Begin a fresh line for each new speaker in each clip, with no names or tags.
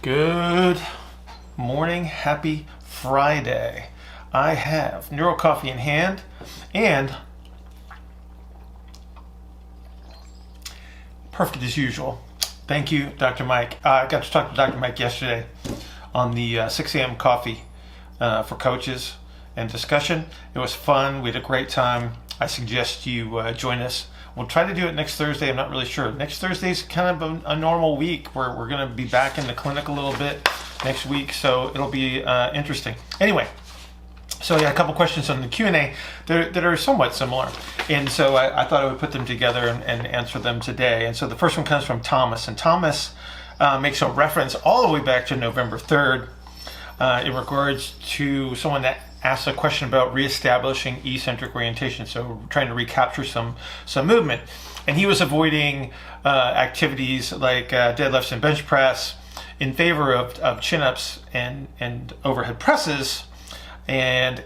Good morning, happy Friday. I have Neuro Coffee in hand and perfect as usual. Thank you, Dr. Mike. I got to talk to Dr. Mike yesterday on the 6 a.m. coffee for coaches and discussion. It was fun. We had a great time. I suggest you join us. We'll try to do it next Thursday. I'm not really sure. Next Thursday is kind of a normal week where we're going to be back in the clinic a little bit next week, so it'll be interesting. Anyway, so I got a couple questions on the Q&A that are somewhat similar, and so I thought I would put them together and answer them today. And so the first one comes from Thomas, and Thomas makes a reference all the way back to November 3rd in regards to someone that asked a question about reestablishing eccentric orientation, so trying to recapture some movement. And he was avoiding activities like deadlifts and bench press in favor of chin-ups and overhead presses, and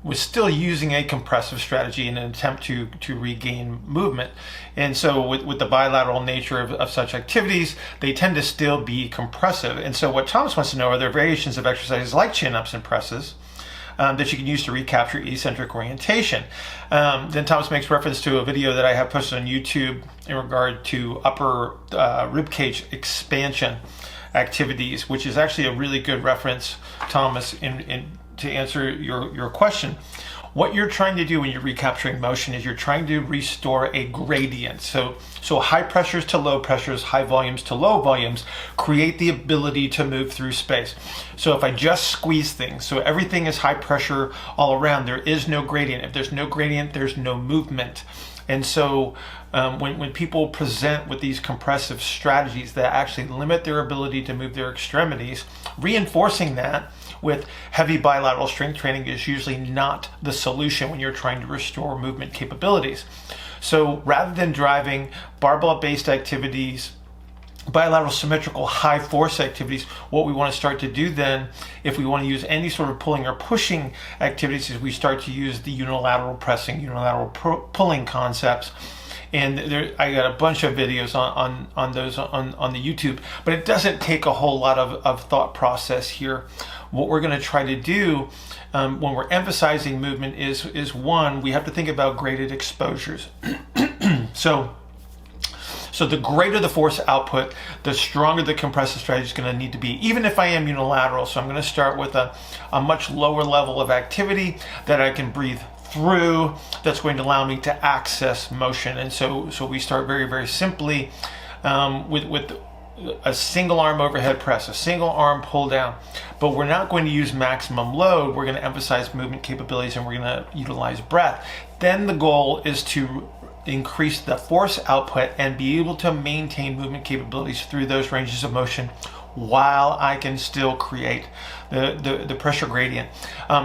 was still using a compressive strategy in an attempt to regain movement. And so with the bilateral nature of such activities, they tend to still be compressive. And so what Thomas wants to know, are there variations of exercises like chin-ups and presses that you can use to recapture eccentric orientation? Then Thomas makes reference to a video that I have posted on YouTube in regard to upper ribcage expansion activities, which is actually a really good reference, Thomas, to answer your question. What you're trying to do when you're recapturing motion is you're trying to restore a gradient. So high pressures to low pressures, high volumes to low volumes create the ability to move through space. So if I just squeeze things, so everything is high pressure all around, there is no gradient. If there's no gradient, there's no movement. And so when people present with these compressive strategies that actually limit their ability to move their extremities, reinforcing that with heavy bilateral strength training is usually not the solution when you're trying to restore movement capabilities. So rather than driving barbell-based activities, bilateral symmetrical high force activities, what we want to start to do then, if we want to use any sort of pulling or pushing activities, is we start to use the unilateral pressing, unilateral pulling concepts. And I got a bunch of videos on those on the YouTube, but it doesn't take a whole lot of thought process here. What we're going to try to do when we're emphasizing movement is one, we have to think about graded exposures. So the greater the force output, the stronger the compressive strategy is going to need to be, even if I am unilateral. So I'm going to start with a much lower level of activity that I can breathe through, that's going to allow me to access motion. And so we start very, very simply with a single arm overhead press, a single arm pull down, but we're not going to use maximum load. We're going to emphasize movement capabilities, and we're going to utilize breath. Then the goal is to increase the force output and be able to maintain movement capabilities through those ranges of motion while I can still create the pressure gradient.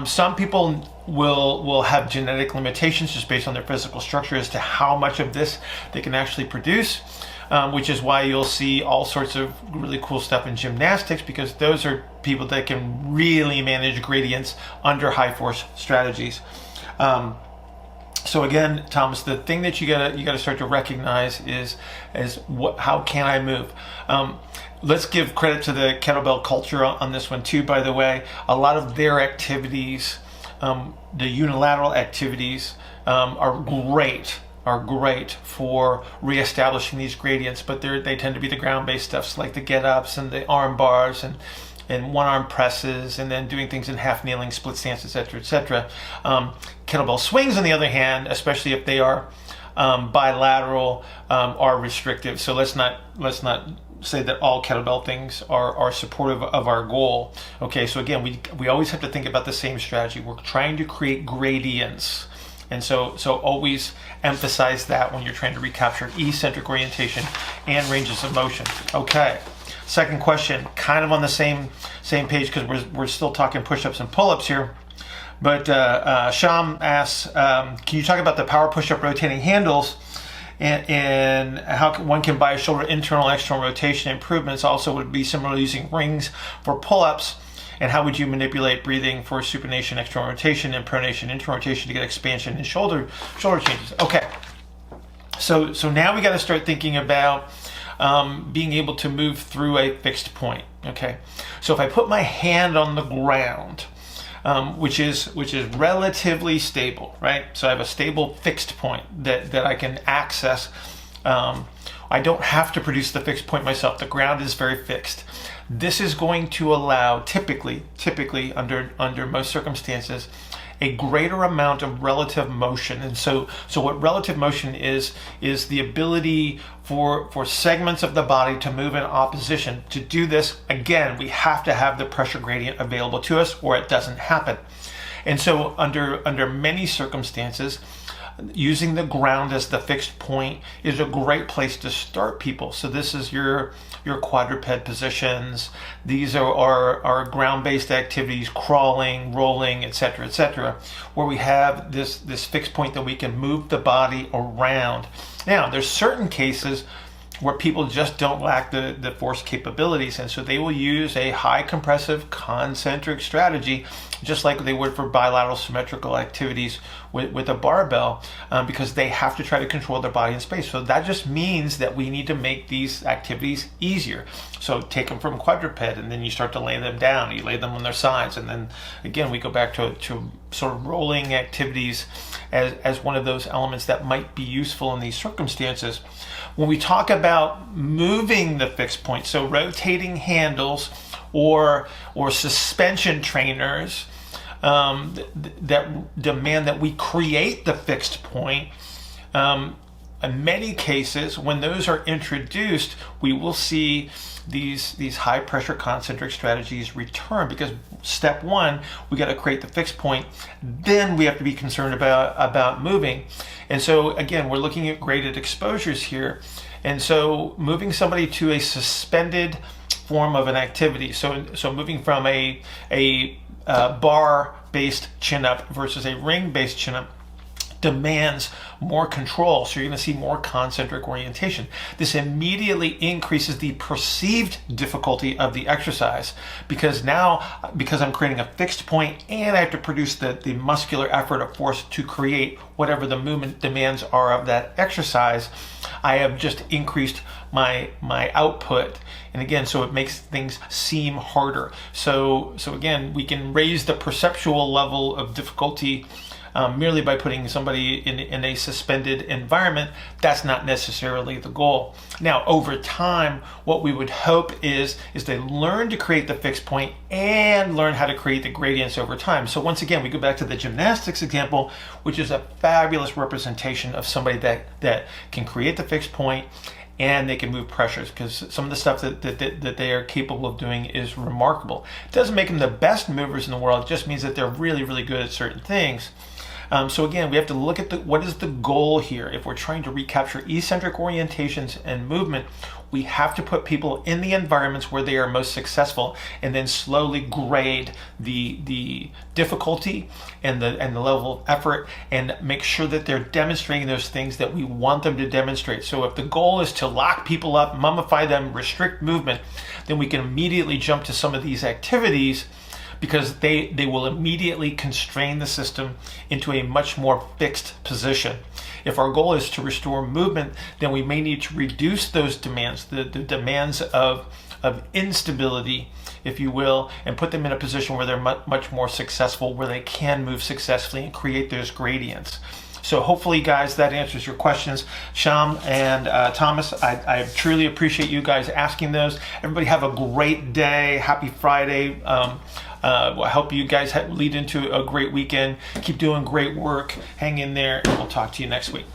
Some people will have genetic limitations just based on their physical structure as to how much of this they can actually produce, which is why you'll see all sorts of really cool stuff in gymnastics, because those are people that can really manage gradients under high force strategies. So again, Thomas, the thing that you gotta start to recognize is how can I move? Let's give credit to the kettlebell culture on this one too, by the way. A lot of their activities, the unilateral activities, are great for reestablishing these gradients, but they tend to be the ground-based stuffs like the get-ups and the arm bars and one-arm presses, and then doing things in half kneeling, split stance, etc., etc. Kettlebell swings, on the other hand, especially if they are bilateral, are restrictive. So let's not say that all kettlebell things are supportive of our goal. Okay, so again, we always have to think about the same strategy. We're trying to create gradients. And so always emphasize that when you're trying to recapture eccentric orientation and ranges of motion. Okay, second question, kind of on the same page, because we're still talking push-ups and pull-ups here. But Shyam asks, can you talk about the power push-up rotating handles and how one can buy shoulder internal and external rotation improvements? Also would be similar to using rings for pull-ups. And how would you manipulate breathing for supination, external rotation, and pronation, internal rotation to get expansion and shoulder changes? Okay, so now we got to start thinking about being able to move through a fixed point. Okay, so if I put my hand on the ground, which is relatively stable, right? So I have a stable fixed point that I can access. I don't have to produce the fixed point myself. The ground is very fixed. This is going to allow, typically under most circumstances, a greater amount of relative motion. And so what relative motion is the ability for segments of the body to move in opposition. To do this, again, we have to have the pressure gradient available to us, or it doesn't happen. And so under many circumstances, using the ground as the fixed point is a great place to start people. So this is your quadruped positions. These are ground-based activities, crawling, rolling, etc., where we have this fixed point that we can move the body around. Now, there's certain cases where people just don't lack the force capabilities, and so they will use a high compressive concentric strategy, just like they would for bilateral symmetrical activities with a barbell, because they have to try to control their body in space. So that just means that we need to make these activities easier. So take them from quadruped, and then you start to lay them down. You lay them on their sides, and then again we go back to sort of rolling activities as one of those elements that might be useful in these circumstances. When we talk about moving the fixed point, so rotating handles or suspension trainers that demand that we create the fixed point, in many cases, when those are introduced, we will see these high pressure concentric strategies return, because step one, we got to create the fixed point, then we have to be concerned about moving. And so again, we're looking at graded exposures here, and so moving somebody to a suspended form of an activity, so moving from a bar based chin up versus a ring based chin up demands more control. So you're going to see more concentric orientation. This immediately increases the perceived difficulty of the exercise, because I'm creating a fixed point and I have to produce the muscular effort of force to create whatever the movement demands are of that exercise. I have just increased my output. And again, so it makes things seem harder. So again, we can raise the perceptual level of difficulty merely by putting somebody in a suspended environment. That's not necessarily the goal. Now, over time, what we would hope is they learn to create the fixed point and learn how to create the gradients over time. So once again, we go back to the gymnastics example, which is a fabulous representation of somebody that can create the fixed point and they can move pressures, because some of the stuff that they are capable of doing is remarkable. It doesn't make them the best movers in the world, it just means that they're really, really good at certain things. So again, we have to look at what is the goal here. If we're trying to recapture eccentric orientations and movement, we have to put people in the environments where they are most successful, and then slowly grade the difficulty and the level of effort, and make sure that they're demonstrating those things that we want them to demonstrate. So if the goal is to lock people up, mummify them, restrict movement, then we can immediately jump to some of these activities, because they will immediately constrain the system into a much more fixed position. If our goal is to restore movement, then we may need to reduce those demands, the demands of instability, if you will, and put them in a position where they're much more successful, where they can move successfully and create those gradients. So hopefully, guys, that answers your questions. Shyam and Thomas, I truly appreciate you guys asking those. Everybody have a great day. Happy Friday. I hope you guys lead into a great weekend. Keep doing great work. Hang in there, and we'll talk to you next week.